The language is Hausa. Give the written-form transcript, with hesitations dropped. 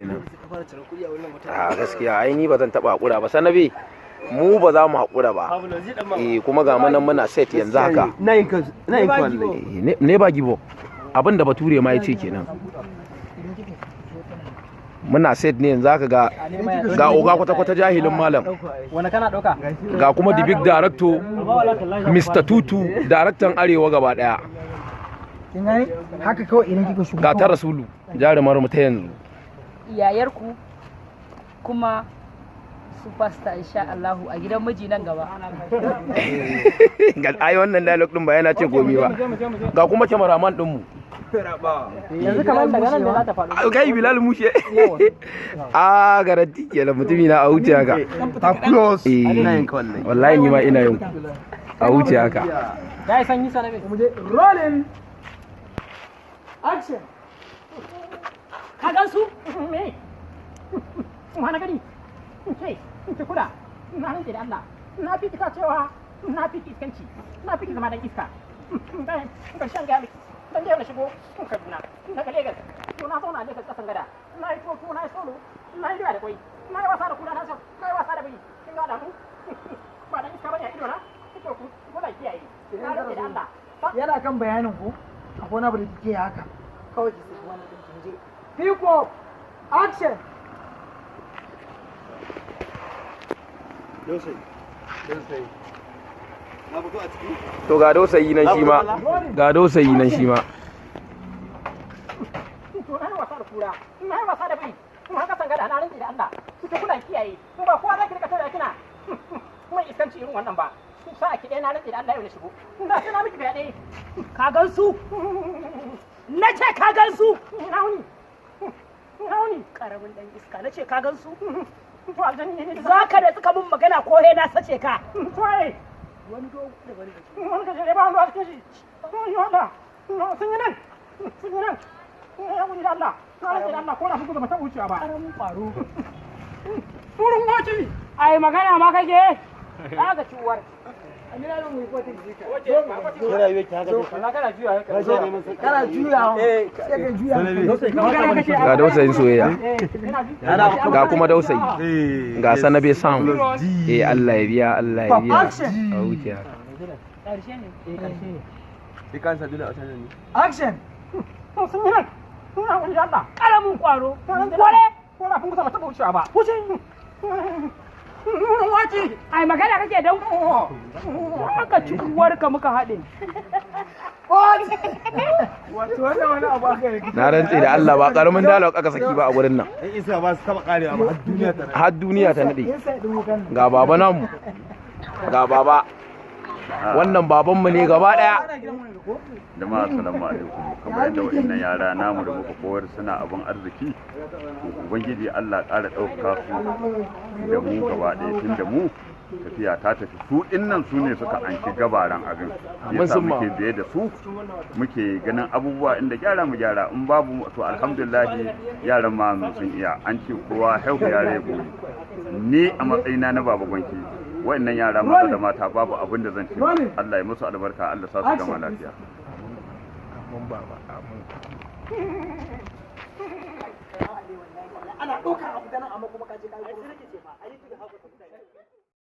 a gaskiya ai ni ba zan taba hakura ba sanabi mu ba za mu hakura ba kuma ga manan muna set yanzu haka ne ba gibo abinda bature ma yace kenan muna set ne yanzu haka ga oga kwata-kwata jahilin malam wani kana dauka ga kuma the big director Mr. Tutu daraktan arewa gaba daya haka kawai idan kika shigo ga ta rasulu jarumar mu ta yanzu yayarku kuma superstar insha Allah a gidan miji nan gaba ga ai wannan dialogue din ba yana ce gomi ba ga kuma cameraman din mu yanzu kamar daga nan da za ta faɗo kai Bilal Mushe a garanti kenan mutumi na a wuce haka ta close ina yin wallahi wallahi ni ma ina yin a wuce haka dai san yi sanabe mu je rolling action ka gansu me wani gani kai ki kula na rike da Allah na fi ka cewa na fi iskanci na fi zama dan iska dan karshen ga miki dan da na shigo Kaduna na ga Lagos to na zauna Lagos kasan gada na yi to na yi solo na yi da koi na yi wasa da kula na so na yi wasa da bai kin ga da mu ba dan iska bane a ido na kike ku kula kiyaye na rike da Allah yana kan bayanin ku akwai na bari kike haka kawai ki sai wannan din je people action to ga dausayi nan shi ma ga dausayi nan shi ma to na wasa da kura na wasa da bai kuma haka san gada na rinji da Allah kike kula kiyaye to ba kowa zaki rika tare kina kuma iskanci irin wannan ba sa ki dai na rinji da Allah yau ne shigo da sai na miki bayani ka gan su na ce ka gan su nauni karamin dan iska na ce ka gan su za ka da suka mun magana ko he na sace ka wani dogo da wani gaje ba wani wasu shi yola sun yi nan ya wuni da Allah na rage da Allah ko na fuku da mata wucewa ba karamin faru wurin waci ai magana ma kake ga ciwar amina nan mu ko tin jika kana yi haka kana juya kana juya sai ka juya ga dausayin soyayya ga kuma dausayi ga sanabe sound Allah ya biya Allah ya biya a wuce karshe ne karshe ne sai kan sa dole a sanin ne action sun yi nan suna wani Allah karamin kwaro wale ko na fungusa mata wucewa ba wuce wace ai magana kake dan haka cikuwar ka muka haɗe wato wani abu aka yi na rantse da Allah ba karamin dialogue aka saki ba a gurin nan in isa ba su taba karewa ba har duniya ta nade ga baba namu ga baba wannan babanmu ne gaba daya jama'a assalamu alaikum kamar yadda waɗannan yara namu da muka koyar suna abin arziki ubangiji Allah ƙara ɗauka su da mu gaba ɗaya tun da mu tafiya ta tafi su dinnan su ne suka anki gabaran abin yasa muke biye da su muke ganin abubuwa inda gyara mu gyara in babu to alhamdulillah yaran ma sun iya an ce kowa haihu yare gobe ni a matsayina na baba gwanki waɗannan yara maza da mata babu abin da zan ce Allah ya musu albarka Allah sa su gama lafiya ana ɗaukar abu ganin amma kuma kaje kai kuma nake ce ma ayi tudu haka